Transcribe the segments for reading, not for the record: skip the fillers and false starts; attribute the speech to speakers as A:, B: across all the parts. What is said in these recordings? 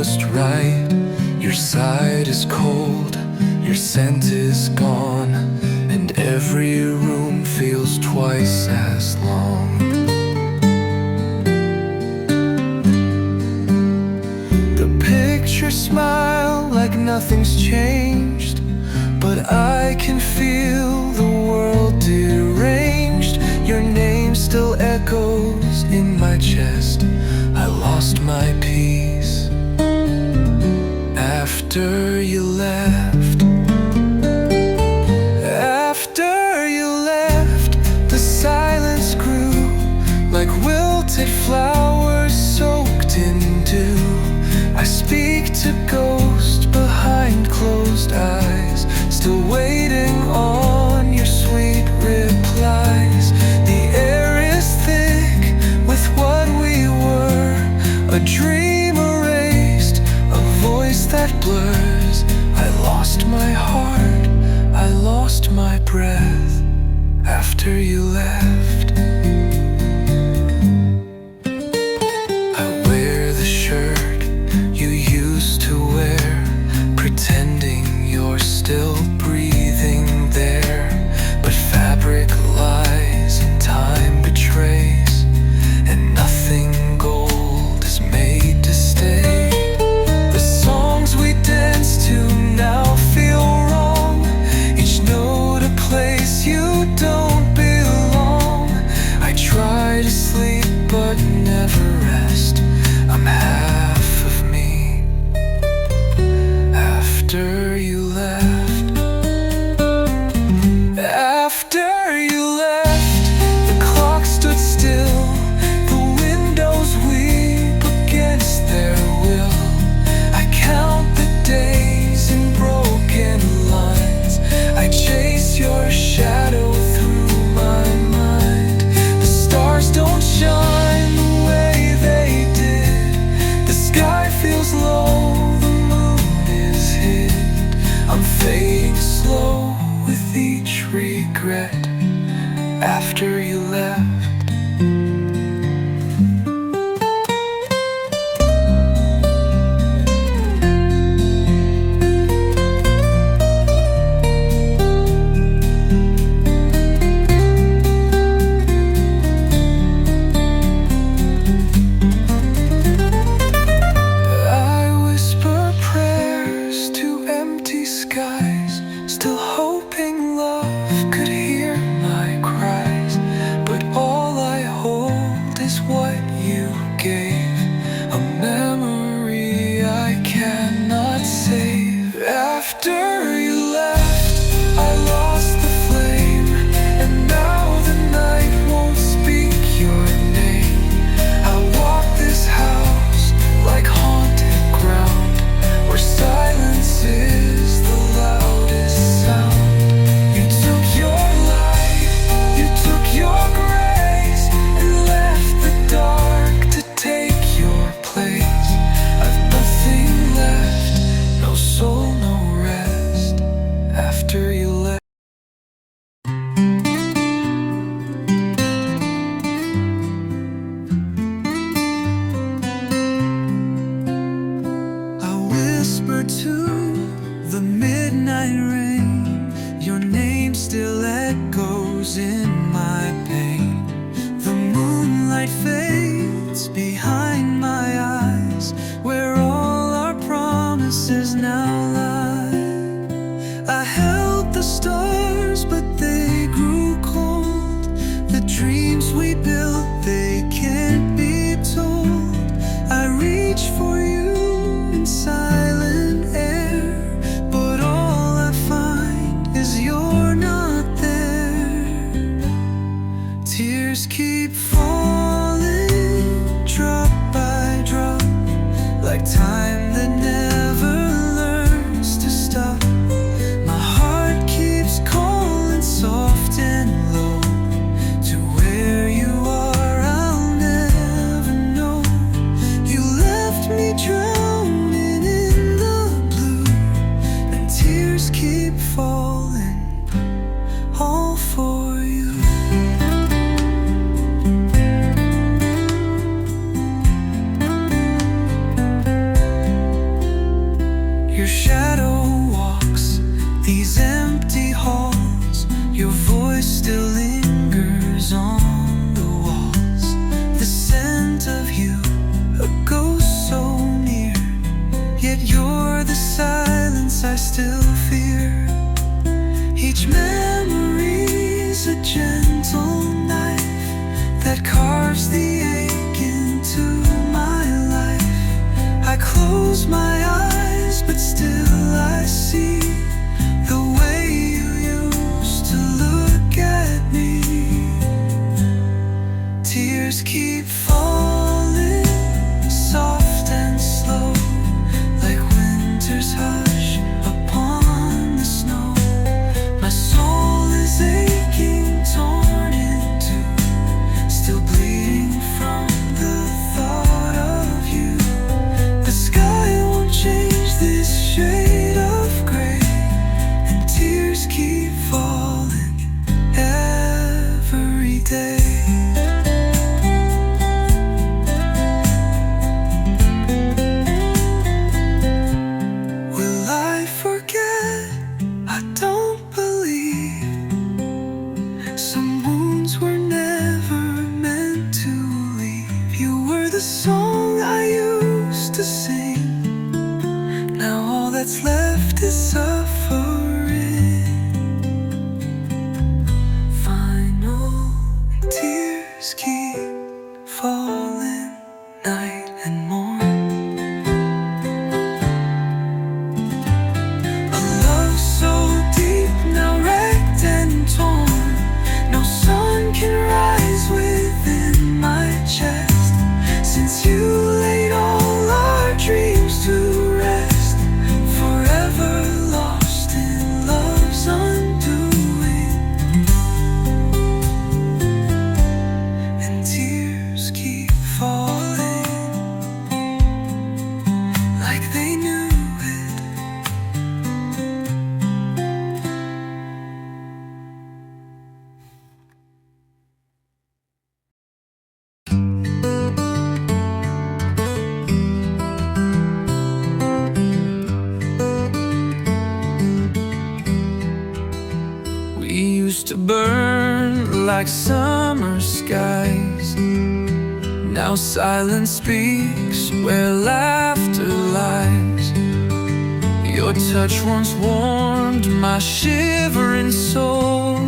A: just right. Your side is cold, your scent is gone, and every room feels twice as long. The pictures smile like nothing's changed, but I can feel the world deranged. Your name still echoes in my chest. I lost my peace after you left. After you left, the silence grew like wilted flowers soaked in dew. I speak to ghosts behind closed eyes, still waiting on your sweet replies. The air is thick with what we were, a dream erased, a voice that blurs. I lost my heart, I lost my breath after you left. I wear the shirt you used to wear, pretending you're still breathing there. But fabric lies and time betrays, and nothing gold is made to stay. The songs we dance to now feel wrong, each note a place you don't belong. I try to sleep but never rest. I'm half of me after you left. After you left, the clock stood still, the windows weep against their will. I count the days in broken lines, I chase your shadow through my mind. The stars don't shine the way they did, the sky feels low, the moon is hid. I'm fading slow with each regret after you left. I whisper prayers to empty skies, still hoping love could hear my cries. But all I hold is what you gave, a memory I cannot save. After you left, I lost the flame, and now the night won't speak your name. I walk this house like haunted ground, where silence is the loudest sound. You took your light, you took your grace, and left the dark to take your place. I've nothing left, no soul, no rest after you left. I whisper to the midnight rain, your name still echoes in my pain. The moonlight fades behind my eyes, where all our promises now lie. I held the stars, but they grew cold. The dreams we built, they can't be told. I reach for you in silent air, but all I find is you're not there. Tears keep falling, drop by drop, like time that never learns to stop. My heart keeps calling soft and low, to where you are I'll never know. You left me drowning in the blue, and tears keep falling, all for you. these empty halls, your voice still lingers on the walls. The scent of you, a ghost so near, yet you're the silence I still fear. Each memory's a gentle knife that carves the ache into my life. I close my eyes, but still I see the way you used to look at me. Tears keep falling, soft and slow, like winter's hush upon the snow. My soul is aching, torn in two, still bleeding from the thought of you. The sky won't change this shade of gray, and tears keep falling every day. Will I forget? I don't believe. Some wounds were never meant to leave. You were the song I used to sing. Now all that's left is suffering. Final tears keep falling night and morn. A love so deep, now wrecked and torn. No sun can rise within my chest, since you laid all our dreams to rest. Forever lost in love's undoing, and tears keep falling like they knew it. We used to burn like summer skies. Now silence speaks where laughter lies. Your touch once warmed my shivering soul,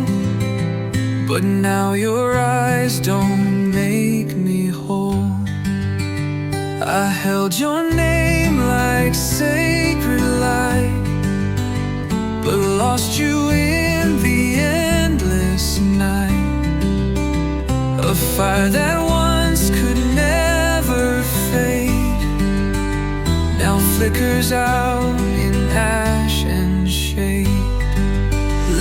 A: but now your eyes don't make me whole. I held your name like sacred light, but lost you in the endless night. A fire that once could never fade now flickers out in ash and shade.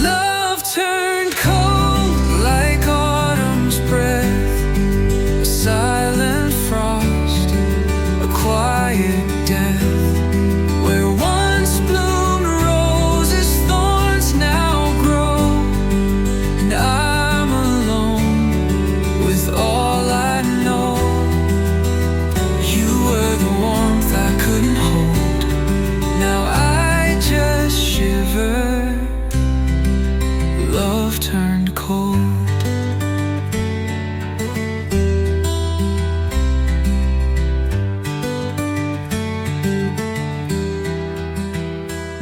A: Love turned cold like autumn's breath, a silent frost, a quiet death. Where once bloomed roses, thorns now grow, and I'm alone with all I know. You were the warmth I couldn't hold, now I just shiver. Love turned cold.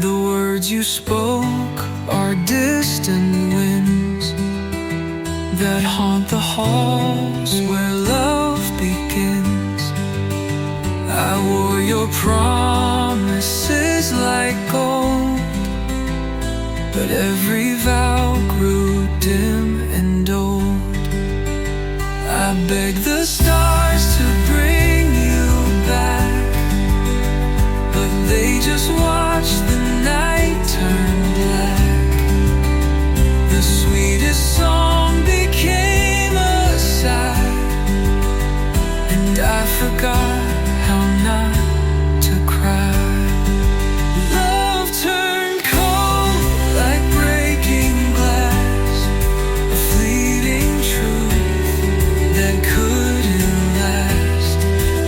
A: The words you spoke are distant winds that haunt the halls where love begins. I wore your promises like gold, but every vow grew dim and old. I begged the stars to bring you back, but they just watched the night turn black. The sweetest song became a sigh, and I forgot how not to cry. Love turned cold like breaking glass, a fleeting truth that couldn't last.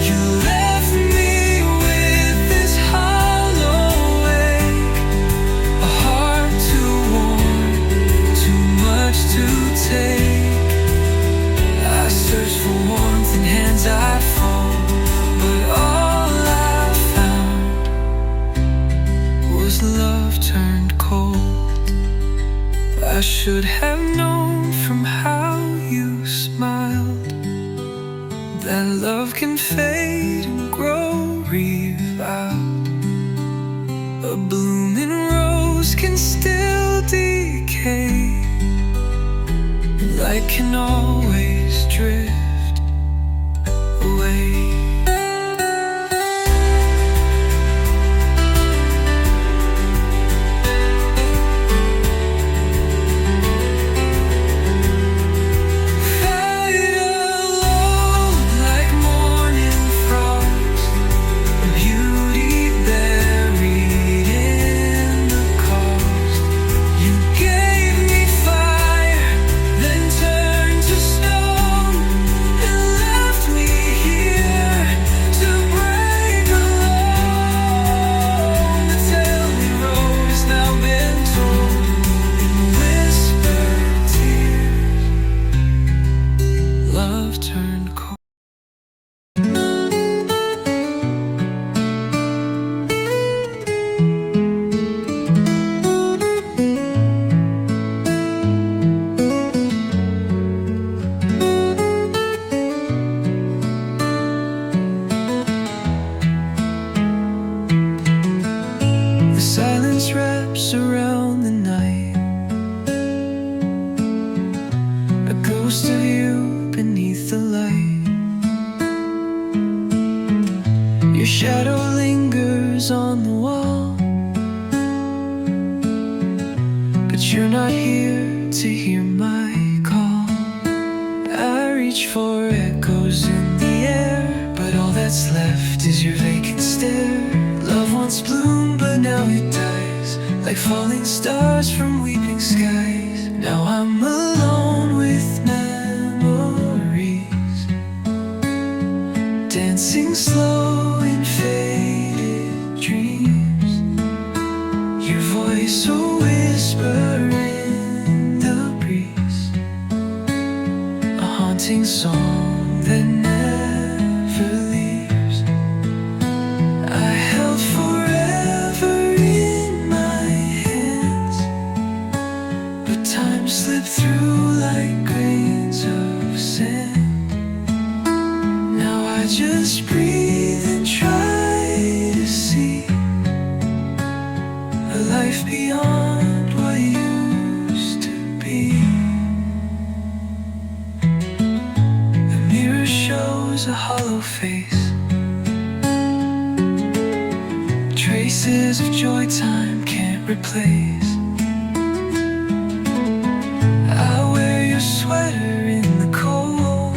A: You left me with this hollow I should have known from how you smiled that love can fade and grow reviled. A blooming rose can still decay. Light can always drift away. Silence wraps around the night, a ghost of you beneath the light. Your shadow lingers on the wall, but you're not here to hear my call. I reach for echoes in the air, but all that's left is your vacant stare. Love once bloomed, but now it dies, like falling stars from weeping skies. Now I'm alone with memories, dancing slow in faded dreams. Your voice a whisper in the breeze, a haunting song that never leaves. I held forever in my hands, but time slipped through like grains of sand. Now I just breathe and try to see a life beyond what used to be. The mirror shows a hollow face, traces of joy time can't replace. I wear your sweater in the cold,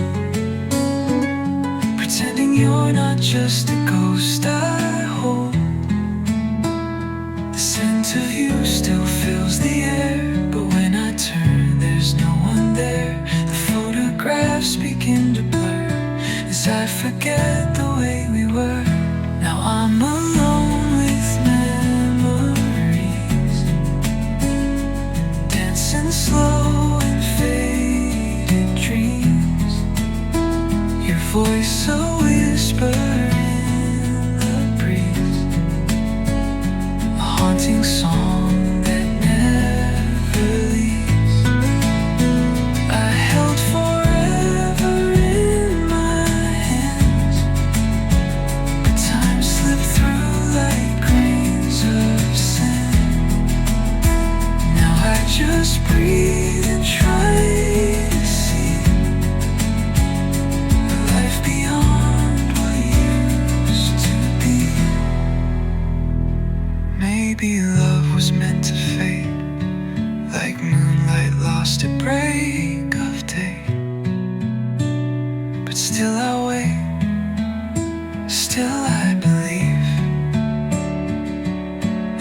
A: pretending you're not just a ghost I hold. The scent of you still fills the air, but when I turn there's no one there. The photographs begin to blur as I forget the way we were. Now I'm alone with memories, dancing slow in faded dreams. Your voice a whisper in the breeze, a haunting song that never leaves. I held forever in my hands, but time slipped through like grains of sand. Now I just breathe and try to see a life beyond what used to be. Maybe love was meant to fade, like moonlight lost at break of day. But still I wait, still I believe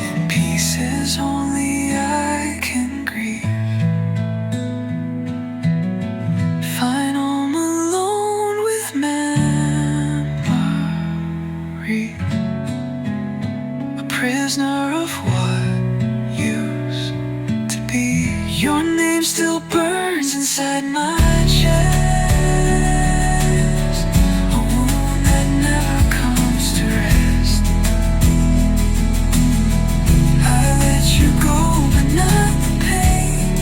A: in pieces only I can grieve. Fine, I'm alone with memory, a prisoner of what used to be. Your name still burns inside my chest, a wound that never comes to rest. I let you go, but not the pain.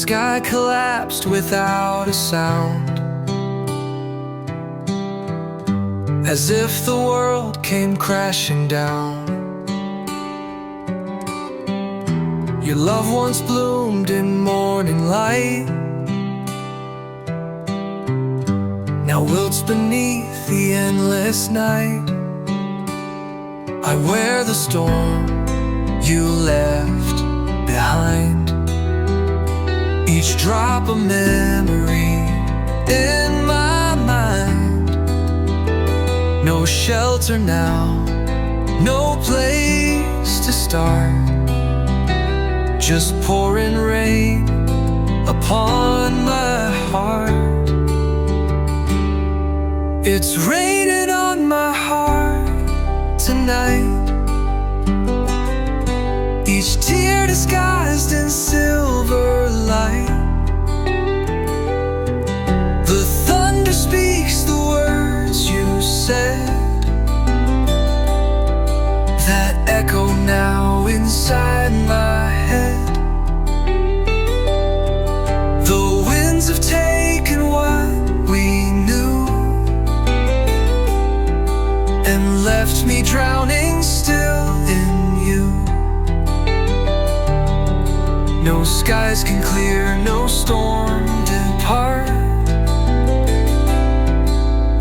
A: sky collapsed without a sound, as if the world came crashing down. Your loved ones bloomed in morning light, now wilts beneath the endless night. I wear the storm you left behind, each drop a memory in my mind. No shelter now, no place to start, just pouring rain upon my heart. It's raining on my heart tonight, each tear disguised in silver light. The thunder speaks the words you said, that echo now inside my head. The winds have taken what we knew and left me drowning still in you. No skies can clear, no storm depart,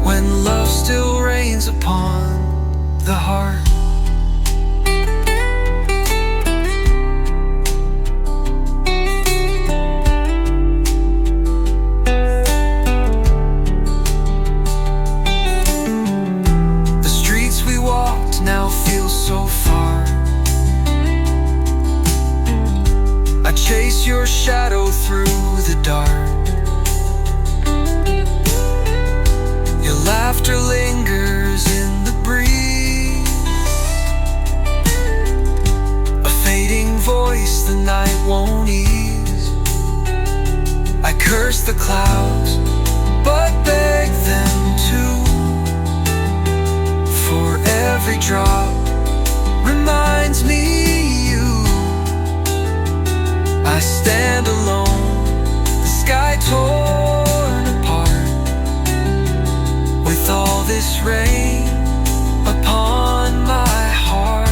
A: when love still reigns upon the heart. The streets we walked now feel so far. I chase your shadow through the dark. Your laughter lingers in the breeze, a fading voice the night won't ease. I curse the clouds, but beg them to, for every drop reminds me you. I stand alone, the sky torn apart, with all this rain upon my heart.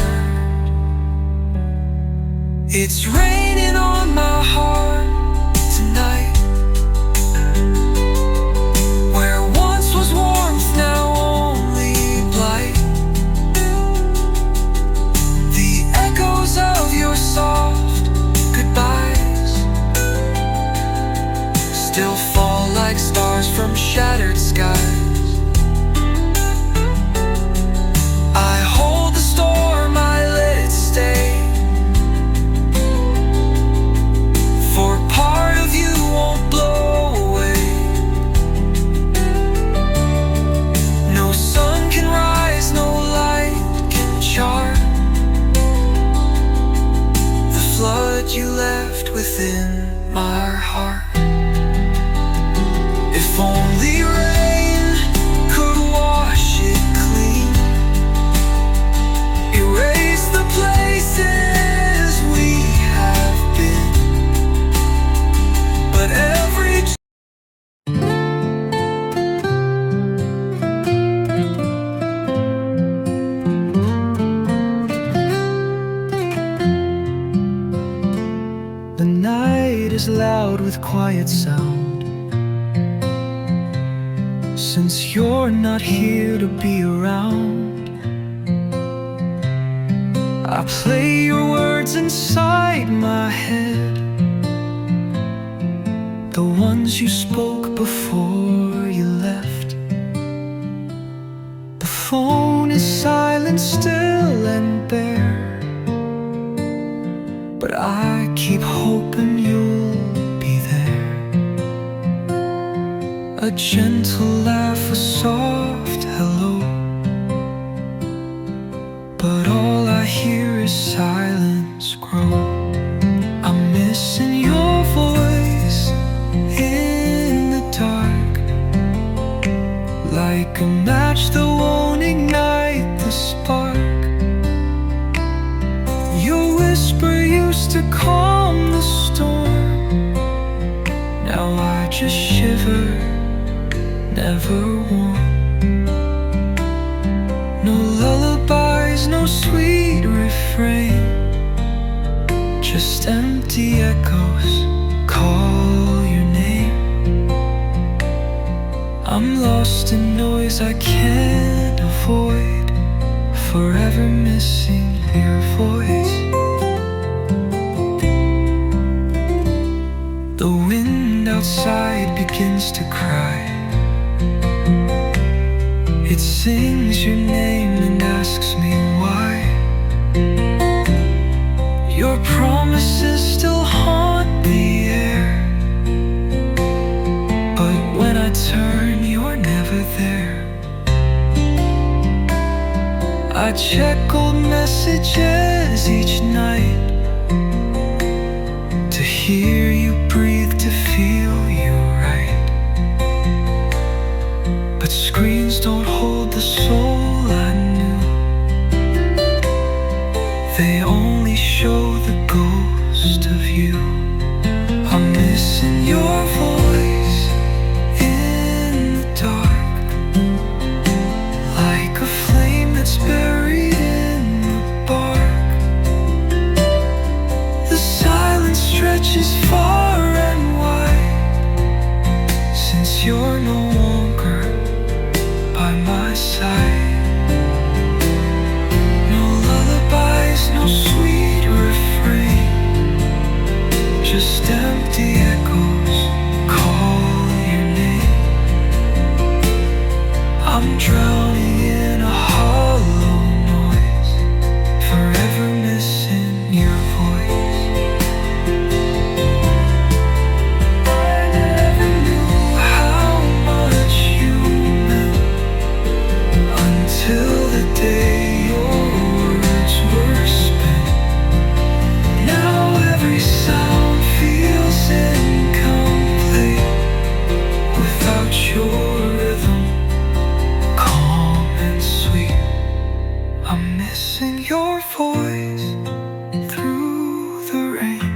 A: It's raining on my heart tonight, where once was warmth, now only blight. The echoes of your soft goodbyes still fall like stars from shattered skies. I hold the storm, I let it stay, for part of you won't blow away. No sun can rise, no light can chart the flood you left within my heart. If only rain could wash it clean, erase the places we have been, but every the night is loud with quiet sound. Since you're not here to be around, I play your words inside my head, the ones you spoke before you left. The phone is silent, still and bare, but I keep hoping you'll be there. A gentle laugh, a soft hello, but all I hear is silence grow. I'm missing your voice in the dark, like a match that won't ignite the spark. Your whisper used to calm the storm, just shiver, never warm. No lullabies, no sweet refrain, just empty echoes call your name. I'm lost in noise I can't avoid, forever missing your voice. The wind outside begins to cry. It sings your name and asks me why. Your promises still haunt the air, but when I turn, you're never there. I check old messages each night, to hear you breathe, to feel you right. But screens don't hold the soul I knew, they only show the ghost of you. I'm missing your voice in the dark, like a flame that's buried in the bark. The silence stretches far and wide, since you're no longer by my side. No lullabies, no sweet refrain, just empty echoes call your name. I'm drowning in a hollow noise, forever missing your voice. I never knew how much you meant until the day your words were spent. Now every sound feels incomplete without your rhythm, calm and sweet. I'm missing your voice through the rain.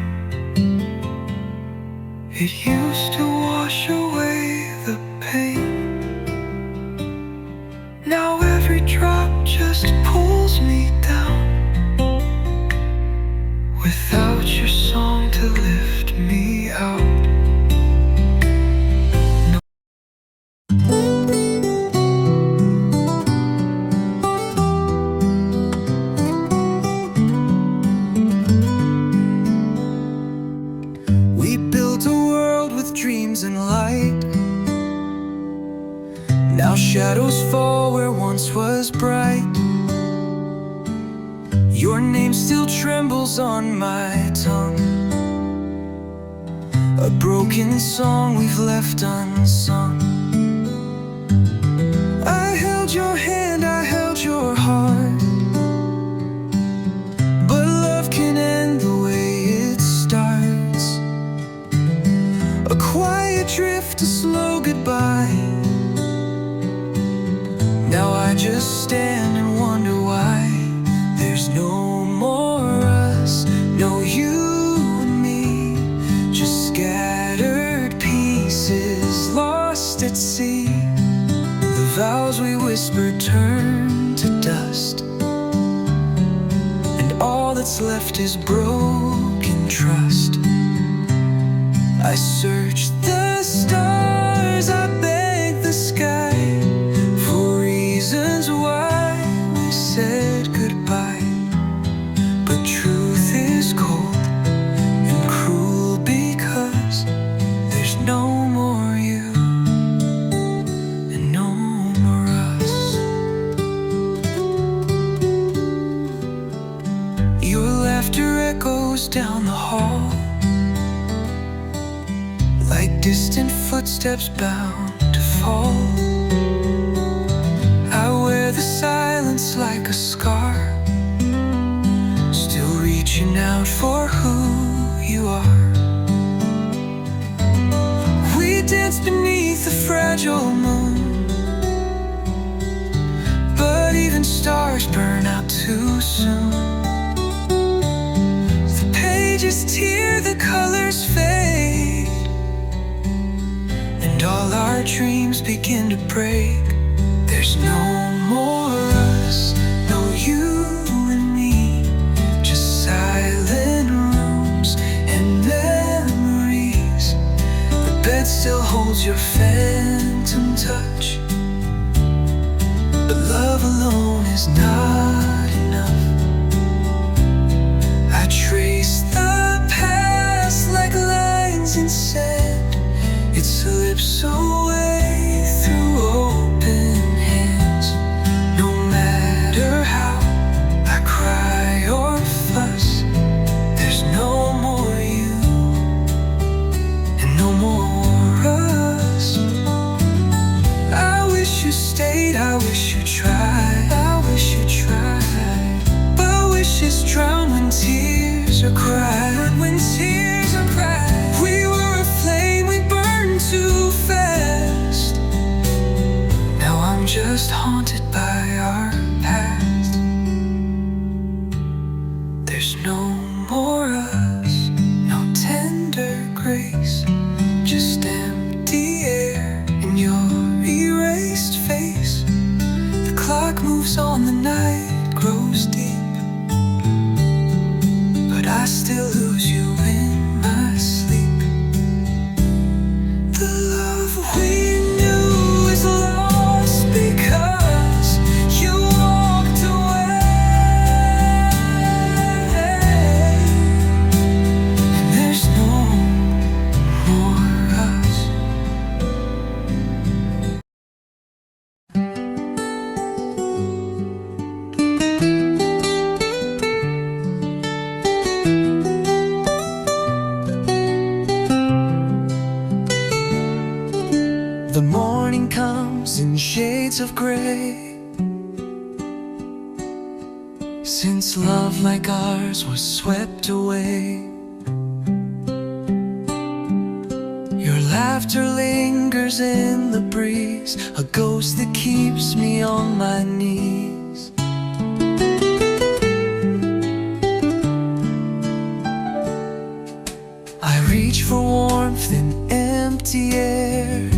A: It used to wash away the pain. Now every drop just pulls me down, without your song to lift me out. We built a world with dreams and light. Now shadows fall where once was bright. Your name still trembles on my tongue, a broken song we've left unsung. I held your hand, I held your heart, but love can end the way it starts. A quiet drift, a slow goodbye. Now I just stand and wonder why there's no more us, no you and me, just scattered pieces lost at sea. The vows we whispered turn to dust, and all that's left is broken trust. I search the stars, I beg the sky for reasons why we said goodbye. But truth is cold and cruel, because there's no more you and no more us. Your laughter echoes down the hall, like distant footsteps bound to fall. I wear the silence like a scar, still reaching out for who you are. We danced beneath the fragile moon, but even stars burn out too soon. The pages tear, the colors fade, our dreams begin to break. There's no more us, no you and me, just silent rooms and memories. The bed still holds your phantom touch, but love alone is not enough. I trace the past like lines in sand. It slips away through open hands. No matter how I cry or fuss, there's no more you and no more us. I wish you stayed, I wish you tried, I wish you tried, but wishes drown when tears are cried. When tears are cried, we were a flame, we burned too fast. Now I'm just haunted by our past. There's no more us, no tender grace, just empty air in your erased face. The clock moves on, the night grows deep, but I still lose you in my sleep. The love we knew is lost because you walked away. And there's no more us. The morning comes in shades of gray. Since love like ours was swept away, your laughter lingers in the breeze, a ghost that keeps me on my knees. I reach for warmth in empty air,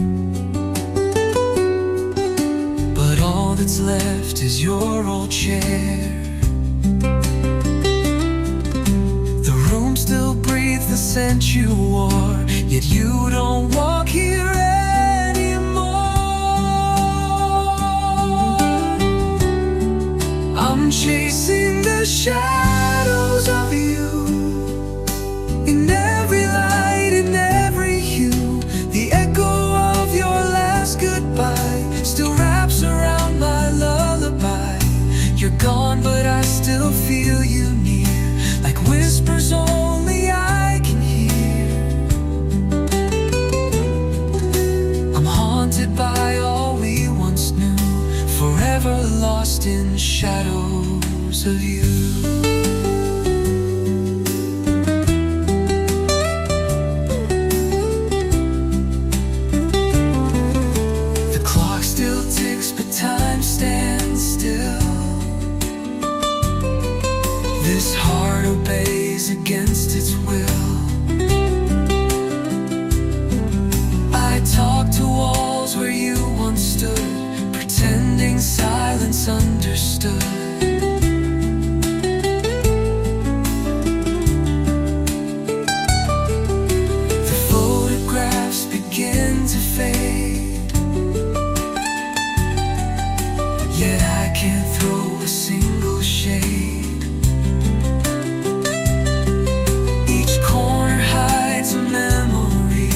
A: but all that's left is your old chair. The room still breathes the scent you wore, yet you don't walk here anymore. I'm chasing the shadows of you, in every light, in every hue. The echo of your last goodbye still wraps around my lullaby. You're gone, but I still feel you near, like whispers only I can hear. I'm haunted by all we once knew, forever lost in shadows of you. Time stands still. This heart obeys against its will. I talk to walls where you once stood, pretending silence understood. The photographs begin to fade, yet I can't throw a single shade. Each corner hides a memory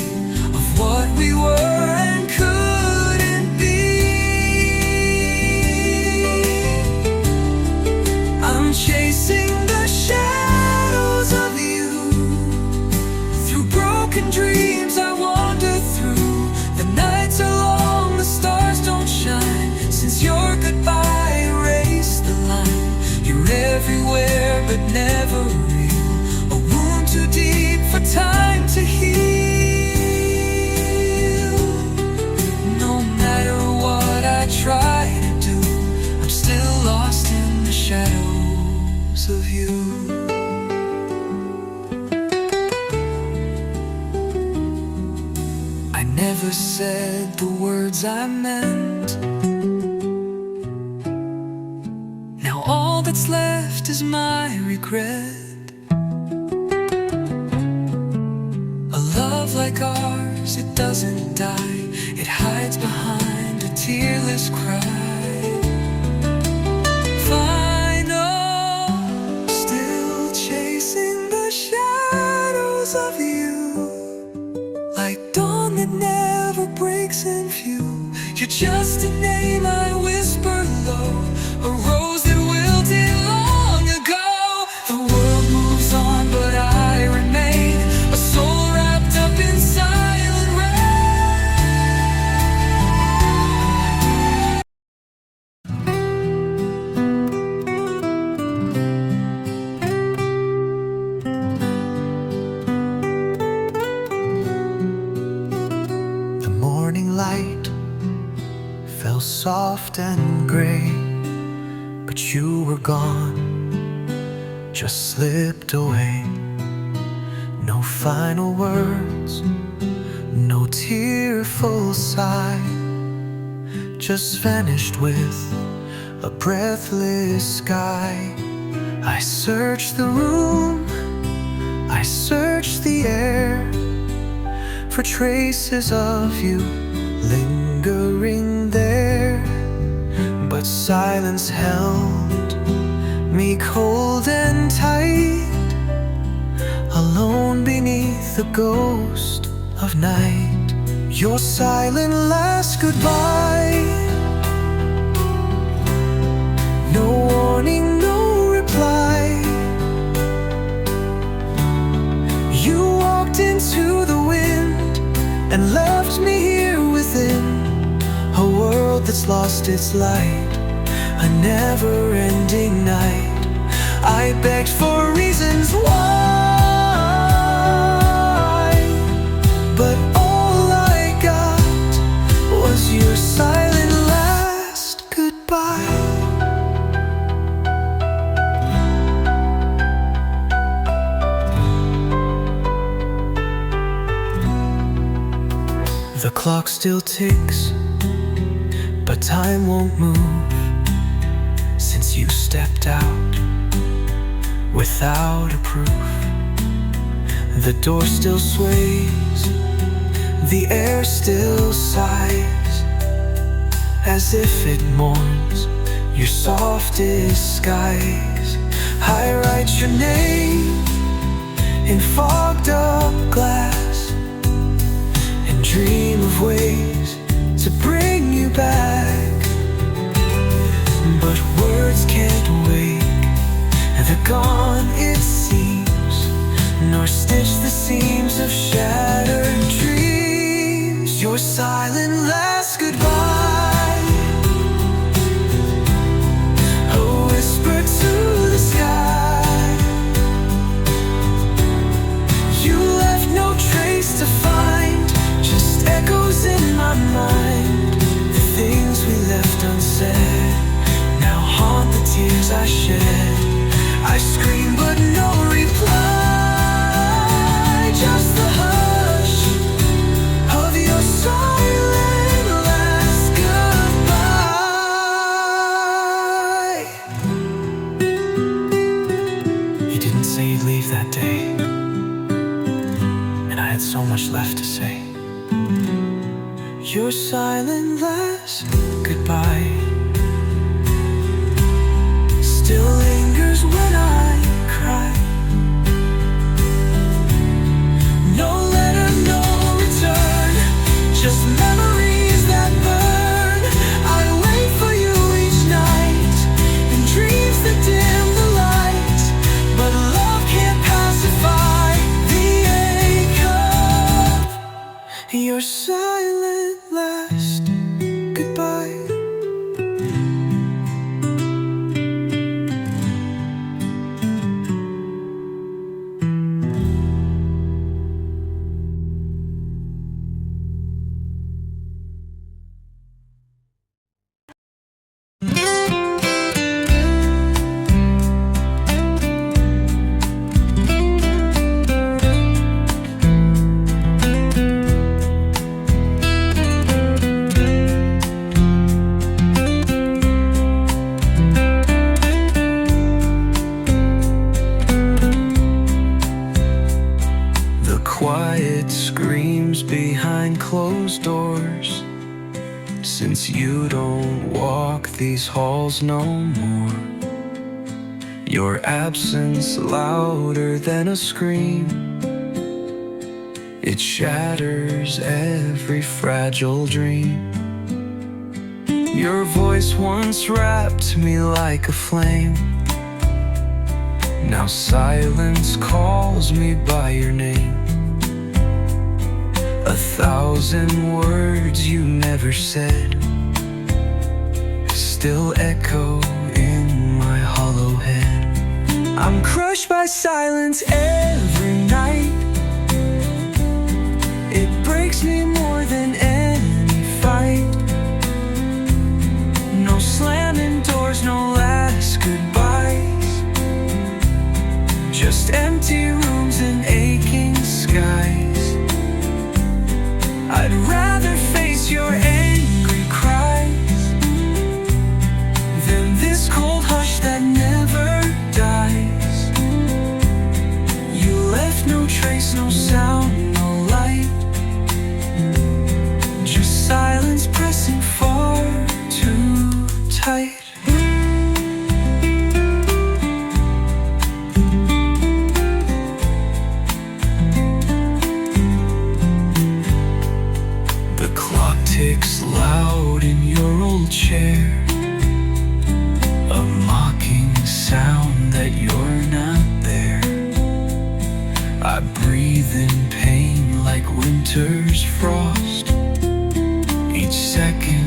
A: of what we were and couldn't be. I'm chasing the shadows of you, through broken dreams I wander through. The nights are long, the stars don't shine, since your goodbye erased the line. You're everywhere but never real, a wound too deep for time to heal. No matter what I try to do, I'm still lost in the shadows of you. I never said the words I meant. Now all that's left is my regret. A love like ours, it doesn't die. It hides behind a tearless cry. Final, still chasing the shadows of you, like dawn that never breaks in view. You're just a name I whisper low, a rose that wilted long ago. The world moves on, but I remain, a soul wrapped up in silent rain. The morning light fell soft and gray, but you were gone, just slipped away. No final words, no tearful sigh, just vanished with a breathless sky. I searched the room, I searched the air for traces of you lingering there, but silence held me cold and tight, alone beneath the ghost of night. Your silent last goodbye, no warning, no reply. You walked into the wind and left me here within a world that's lost its light, a never-ending night. I begged for reasons why, but all I got was your silent last goodbye. The clock still ticks, but time won't move since you stepped out without a proof. The door still sways, the air still sighs, as if it mourns your softest skies. I write your name in fogged up glass and dream of ways to bring you back, but words can't wake the gone, it seems, nor stitch the seams of shattered dreams. Your silent last goodbye, a whisper to the sky. You left no trace to find, just echoes in my mind. The things we left unsaid now haunt the tears I shed. I scream but no reply, just the hush of your silent last goodbye. You didn't say you'd leave that day, and I had so much left to say. Your silent last goodbye still lingers when I cry. No letter, no return, just memories that burn. I wait for you each night in dreams that dim the light, but love can't pacify the ache of your silent last goodbye. since you don't walk these halls no more. Your absence louder than a scream. It shatters every fragile dream. Your voice once wrapped me like a flame. Now silence calls me by your name. 1,000 words you never said still echo in my hollow head. I'm crushed by silence every night. It breaks me more than any fight. No slamming doors, no last goodbyes. Just empty rooms and aching skies. I'd rather face your angry cries than this cold hush that never dies. You left no trace, no sound, no light. Just silence pressing far too tight. The clock ticks loud in your old chair, a mocking sound that you're not there. I breathe in pain like winter's frost, each second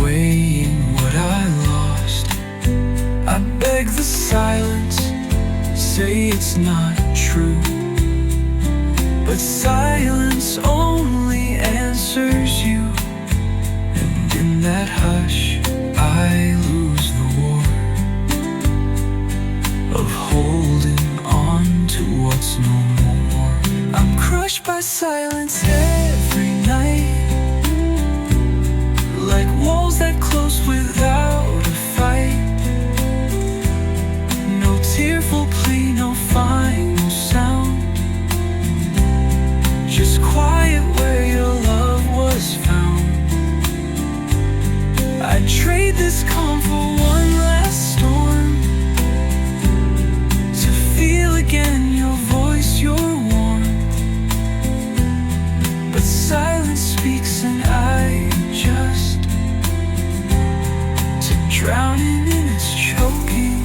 A: weighing what I lost. I beg the silence, say it's not true, but silence only answers you. And in that hush I lose the war of holding on to what's no more. I'm crushed by silence every night, like walls that close without a fight. No tearful plea, no final sound. Just quiet where your love was found. I'd trade this calm for one last storm, to feel again your voice, your warmth. But silence speaks and I just drowning in its choking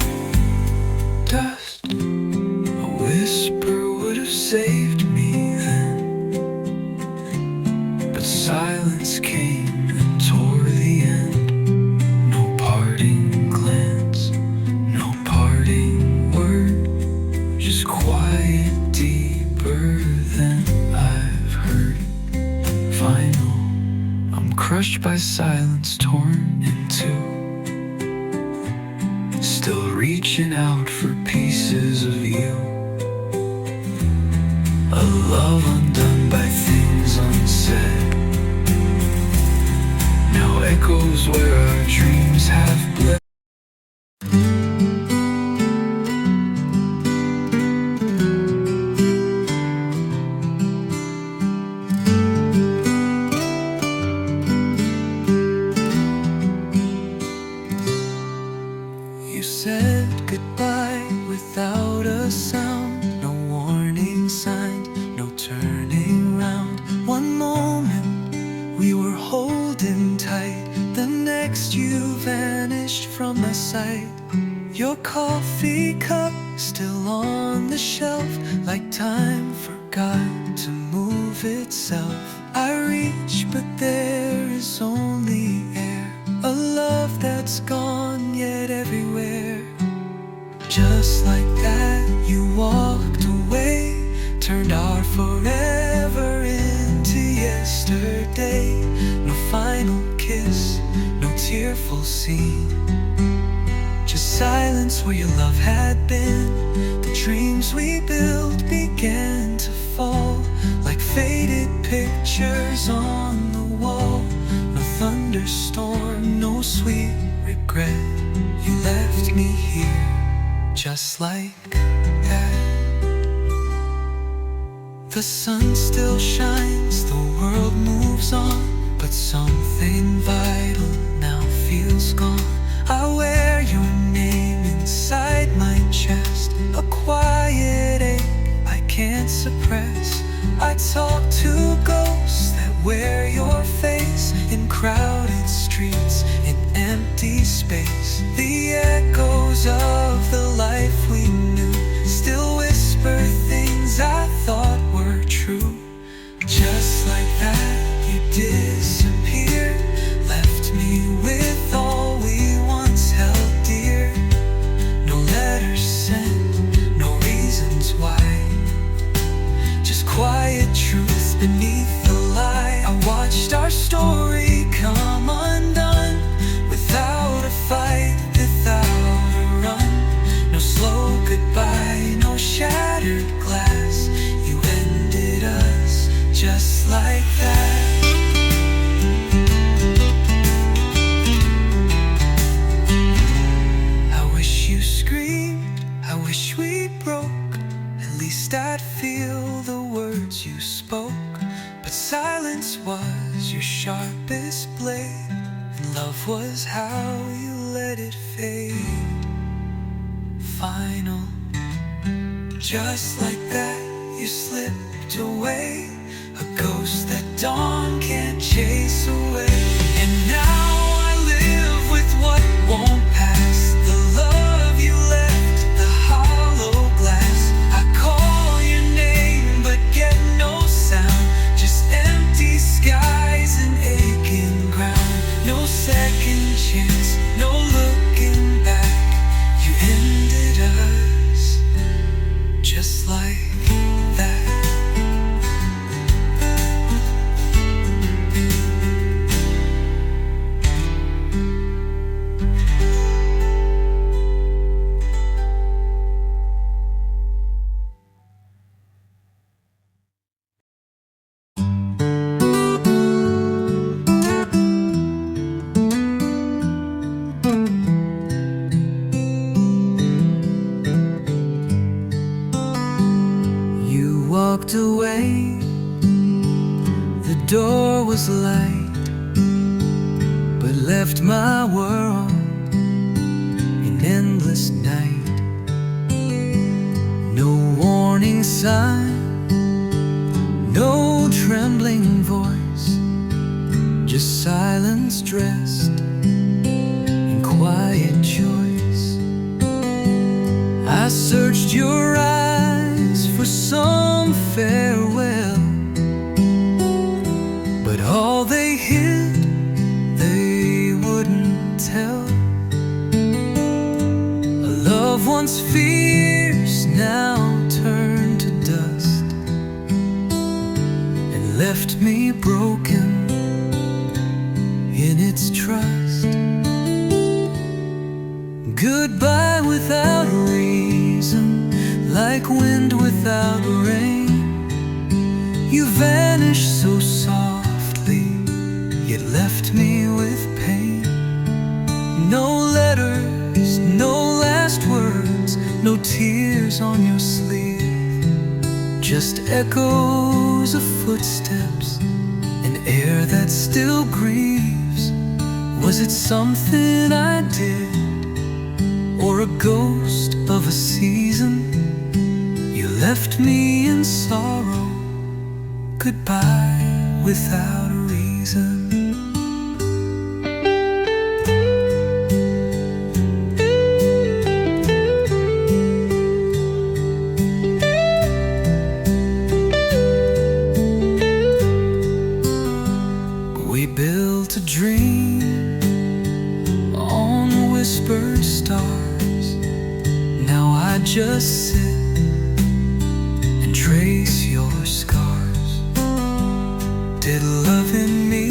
A: dust. A whisper would have saved me then, but silence came and tore the end. No parting glance, no parting word, just quiet deeper than I've heard. Final, I'm crushed by silence, torn in two, still reaching out for pieces of you. A love undone by things unsaid, now echoes where our dreams have bled. You said goodbye without a sound, no warning signs, no turning round. One moment we were holding tight, the next you vanished from my sight. Your coffee cup still on the shelf, like time forgot to move itself. I reach but there is only air, a love that's gone yet everywhere. Just like that you walked away, turned our forever into yesterday. No final kiss, no tearful scene, just silence where your love had been. The dreams we built began to fall, like faded pictures on the wall. No thunderstorm, no sweet regret. You left me here just like that. The sun still shines, the world moves on, but something vital feels gone. I wear your name inside my chest, a quiet ache I can't suppress. I talk to ghosts that wear your face, in crowded streets, in empty space. The echoes of the life we knew still whisper things I thought were true. Just like that, you disappeared, left me with all we once held dear. No letters sent, no reasons why, just quiet truth beneath the lie. I watched our story come undone, without a fight, without a run. No slow goodbye, no shattered glass. You ended us just like that. I wish you screamed, I wish we broke. At least I'd feel the words you spoke. But silence was your sharpest blade, and love was how you let it fade. Final, just like that, you slipped away, a ghost that dawn can't chase away. And now I live with what won't pass, the love you left, the hollow glass. I call your name but get no sound, just empty skies and aching ground. No second chance, no looking back. You ended us just like that. Walked away, the door was light, but left my world in endless night. No warning sign, no trembling voice, just silence dressed in quiet choice. I searched your eyes for some farewell, but all they hid, they wouldn't tell. A love once fierce now turned to dust, and left me broken in its trust. Goodbye without reason, like wind without rain. You vanished so softly, yet left me with pain. No letters, no last words, no tears on your sleeve, just echoes of footsteps, an air that still grieves. Was it something I did, or a ghost of a season? You left me in sorrow, goodbye without a reason. We built a dream on whispered stars. Now I just sit and trace your scars. Did love in me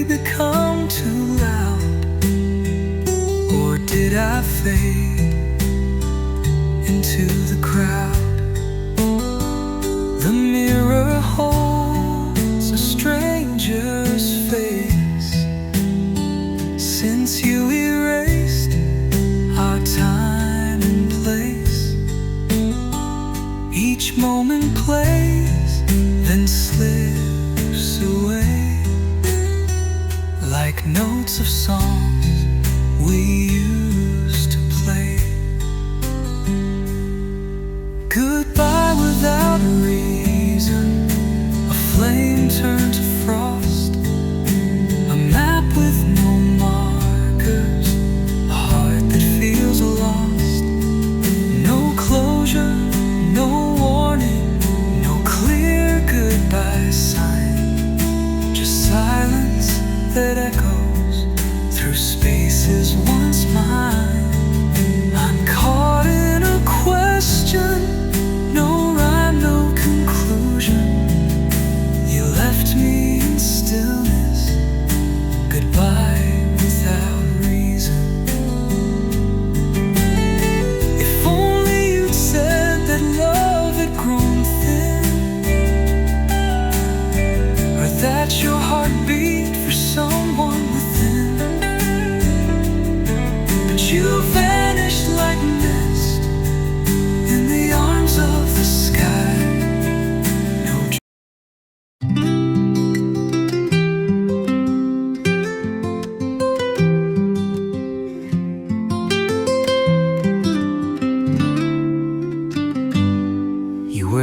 A: become too loud, or did I fade into the crowd? The mirror holds a stranger's face, since you erased our time and place. Each moment plays, then slips away, like no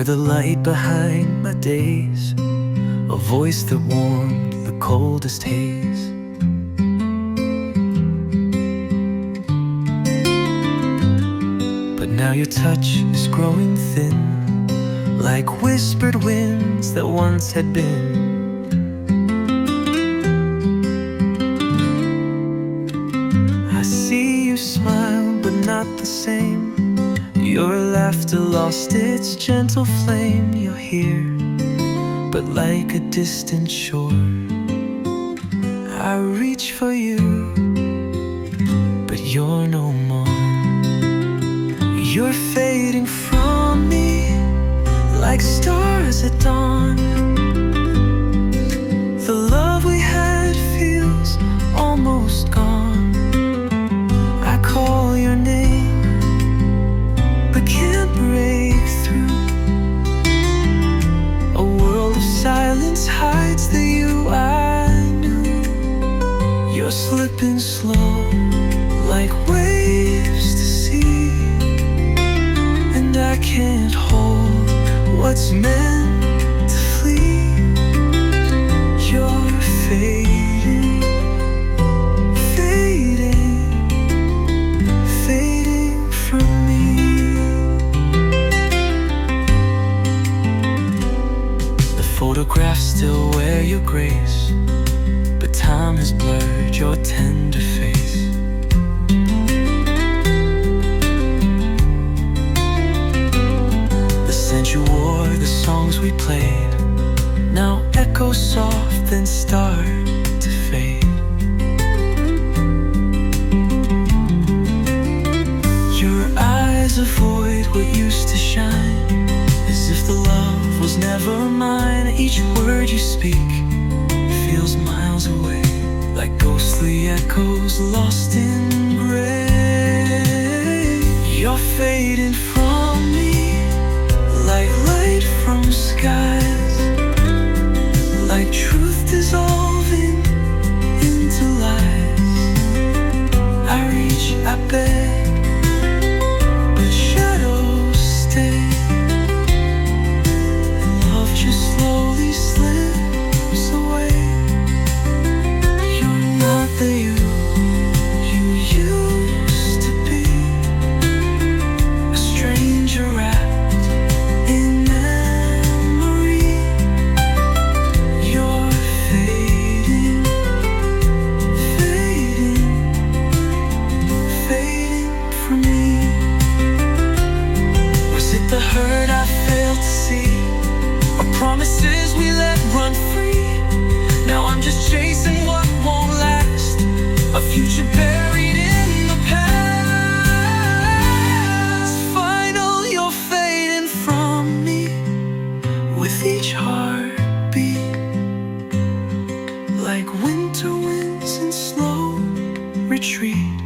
A: were the light behind my days, a voice that warmed the coldest haze. But now your touch is growing thin, like whispered winds that once had been. I see you smile, but not the same. Your laughter lost its gentle flame. You're here, but like a distant shore. I reach for you, but you're no more. You're fading from me like stars at dawn. The love we had feels almost gone. I call your name, but can't break through. A world of silence hides the you I knew. You're slipping slow, like waves to sea, and I can't hold what's meant to flee. You're fading, fading, fading from me. The photographs still wear your grace, but time has blurred your tender face. The scent you wore, the songs we played, now echo soft then start to fade. Your eyes avoid what used to shine, as if the love was never mine. Each word you speak feels miles away, like ghostly echoes lost in gray. You're fading from me like light from skies, like truth dissolving into lies. I reach, I beg, but shadows stay, and love just slowly slips away. You're not the you used to be, a stranger wrapped in memory. You're fading, fading, fading from me. Was it the hurt I failed to see, or promises we let run free? Now I'm just chasing what won't last, a future buried in the past. Final, you're fading from me with each heartbeat, like winter winds in slow retreat.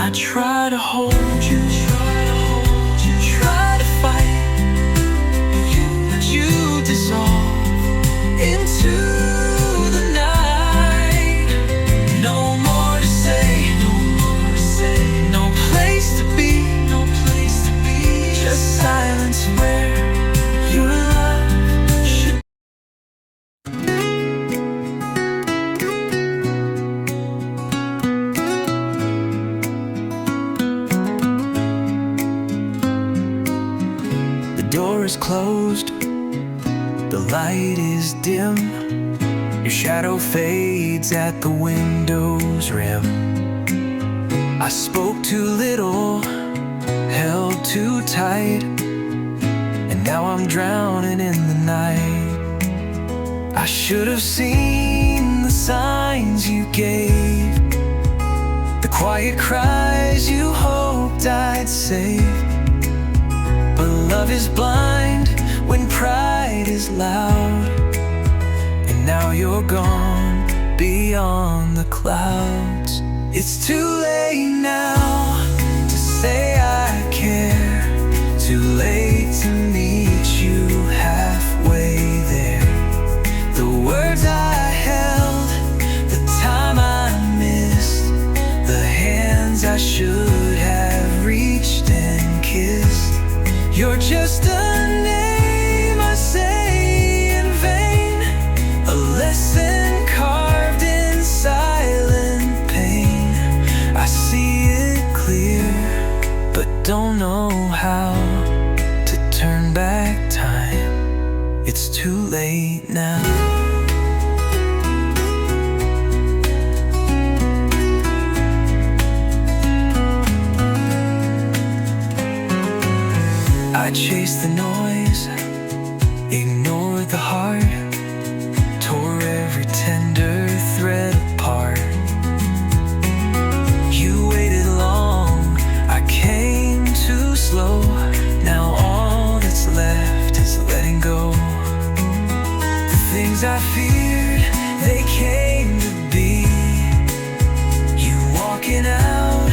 A: I try to hold you, try to fight, but you dissolve into the night. No more to say, no place to be, just silence where your love should. The door is closed, the light is dim. Your shadow fades at the window's rim. I spoke too little, held too tight, and now I'm drowning in the night. I should have seen the signs you gave, the quiet cries you hoped I'd save. But love is blind when pride is loud, and now you're gone beyond the clouds. It's too late now to say I care, too late to meet you halfway there. The words I held, the time I missed, the hands I should have reached and kissed. You're just a don't know how to turn back time. It's too late now. I chased the noise, ignored the heart, tore every tender thread apart. You waited long, I came too slow. Now all that's left is letting go. The things I feared, they came to be. You walking out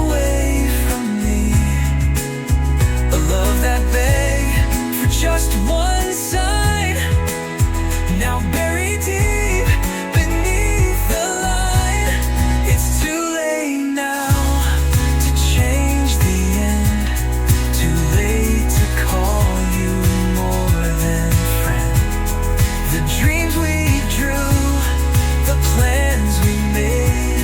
A: away from me. A love that begged for just one sign, now buried deep beneath the line. It's too late now to change the end, too late to call you more than friend. The dreams we drew, the plans we made,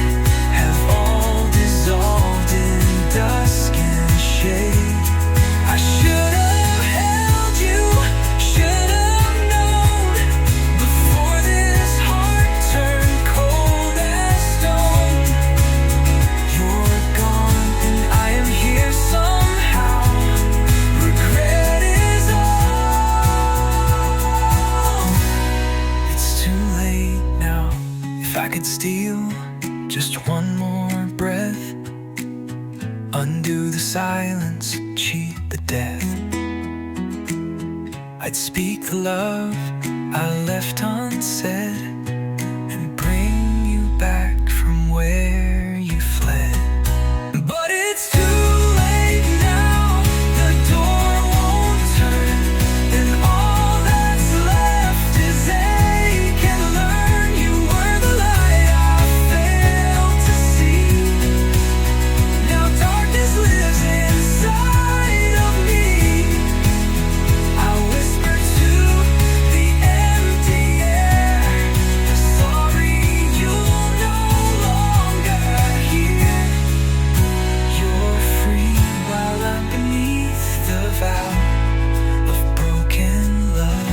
A: have all dissolved in dusk and shade. I should have held you, should have known, before this heart turned cold as stone. You're gone and I am here somehow. Regret is all. It's too late now. If I could steal just one more breath, undo the silence, cheat the death, I'd speak the love I left unsaid and bring you back from where you fled. But it's too late now, the door won't turn, and all that's left is ache and learn. You were the light I failed to see. Now darkness lives inside of me. I whisper to the empty air, sorry you'll no longer hear. You're free while I'm beneath the vow of broken love.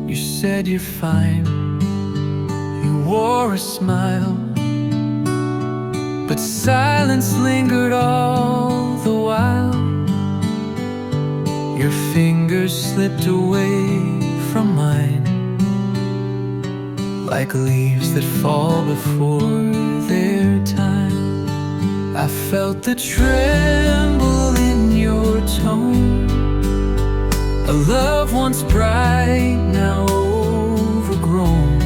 A: You said you're fine, you wore a smile, but silence lingered all the while. Your fingers slipped away from mine, like leaves that fall before their time. I felt the tremble in your tone, a love once bright, now overgrown.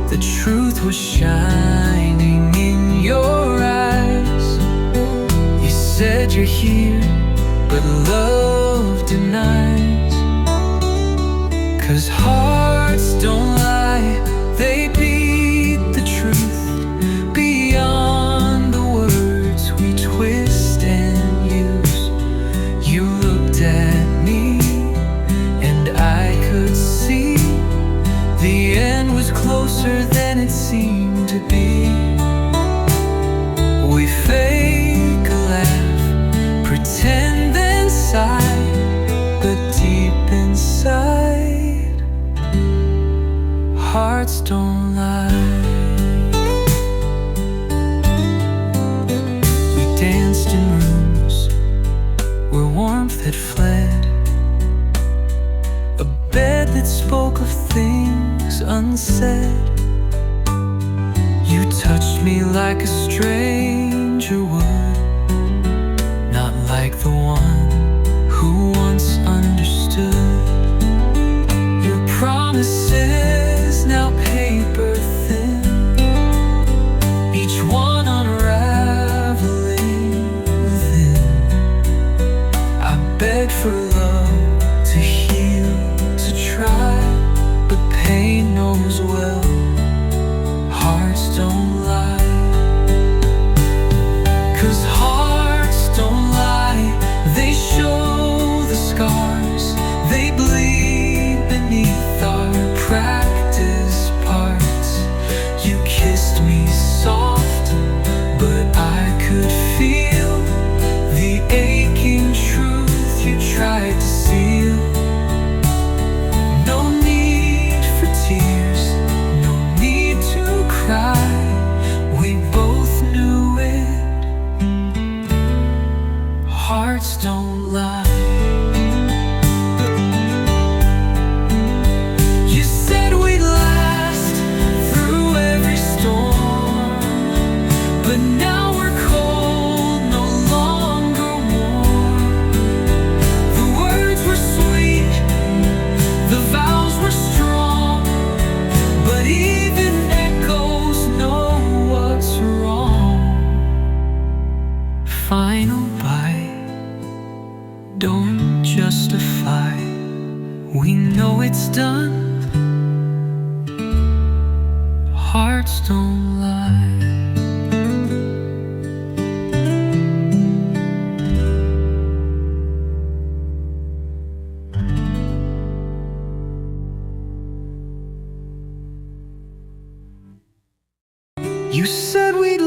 A: The truth was shining in your eyes. You said you're here, but love denies. 'Cause hearts don't lie, they beat the truth beyond the words we twist and use. You looked at me and I could see the end was closer than it seemed to be. We fake a laugh, pretend then sigh, but deep inside, hearts don't lie. We danced in rooms where warmth had fled, a bed that spoke of things unsaid. You touched me like a stranger would, not like the one who once understood. Your promises now paper thin, each one unraveling within. I begged for love to heal, to try, but pain knows well, hearts don't lie. 'Cause hearts don't lie, they show the justify. We know it's done. Hearts don't lie. You said we'd